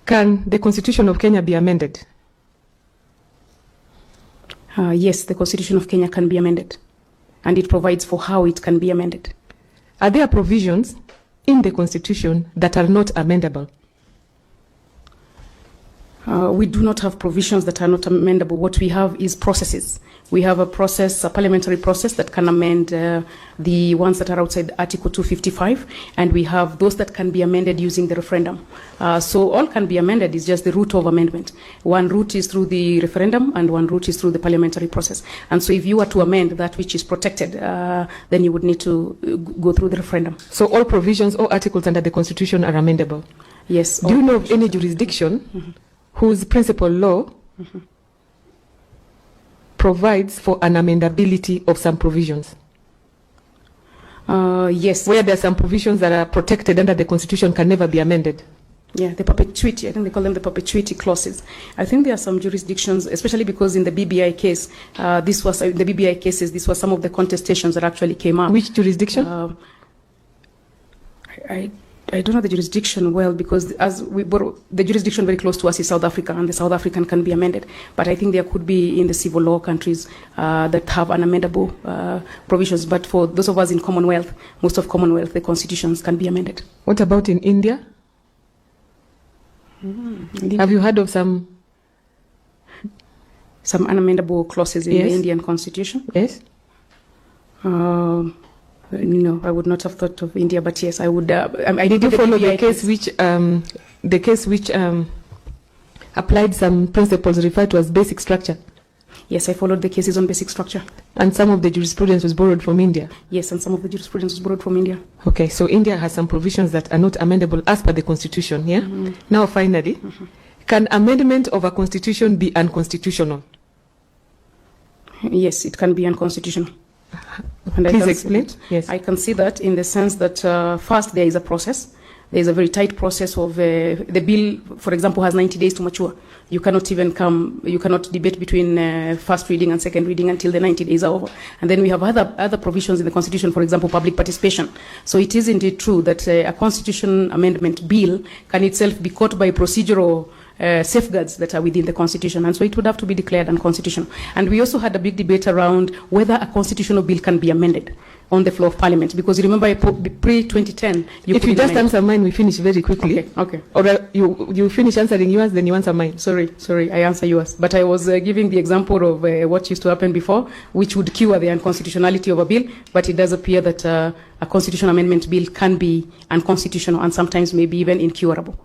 Can the Constitution of Kenya be amended? Yes, the Constitution of Kenya can be amended, and it provides for how it can be amended. Are there provisions in the Constitution that are not amendable? We do not have provisions that are not amendable. What we have is processes. We have a process, a parliamentary process that can amend the ones that are outside Article 255, and we have those that can be amended using the referendum. So all can be amended, it's just the route of amendment. One route is through the referendum, and one route is through the parliamentary process. And so if you were to amend that which is protected, then you would need to go through the referendum. So all provisions or articles under the Constitution are amendable? Yes. Do you know of any jurisdiction whose principal law provides for an amendability of some provisions? Yes. Where there are some provisions that are protected under the Constitution can never be amended? Yeah, the perpetuity, I think they call them the perpetuity clauses. I think there are some jurisdictions, especially because in the BBI case, this was the BBI cases, this was some of the contestations that actually came up. Which jurisdiction? I don't know the jurisdiction well, because as the jurisdiction very close to us is South Africa, and the South African can be amended. But I think there could be in the civil law countries that have unamendable provisions. But for those of us in Commonwealth, most of Commonwealth, the constitutions can be amended. What about in India? Have you heard of some unamendable clauses in the Indian constitution? Yes. No, I would not have thought of India, but yes, I would. I did you follow the case which applied some principles referred to as basic structure? Yes, I followed the cases on basic structure. And some of the jurisprudence was borrowed from India? Yes, and some of the jurisprudence was borrowed from India. Okay, so India has some provisions that are not amendable as per the Constitution, yeah? Now, finally, can amendment of a Constitution be unconstitutional? Yes, it can be unconstitutional. And please explain. Yes. I can see that in the sense that first there is a process. There is a very tight process of the bill, for example, has 90 days to mature. You cannot debate between first reading and second reading until the 90 days are over. And then we have other provisions in the Constitution, for example, public participation. So it is indeed true that a Constitution amendment bill can itself be caught by procedural safeguards that are within the Constitution, and so it would have to be declared unconstitutional. And we also had a big debate around whether a constitutional bill can be amended on the floor of Parliament, because remember pre-2010, if you just answer mine, we finish very quickly. Okay. Or you finish answering yours, then you answer mine. Sorry, I answer yours. But I was giving the example of what used to happen before, which would cure the unconstitutionality of a bill, but it does appear that a constitutional amendment bill can be unconstitutional and sometimes maybe even incurable.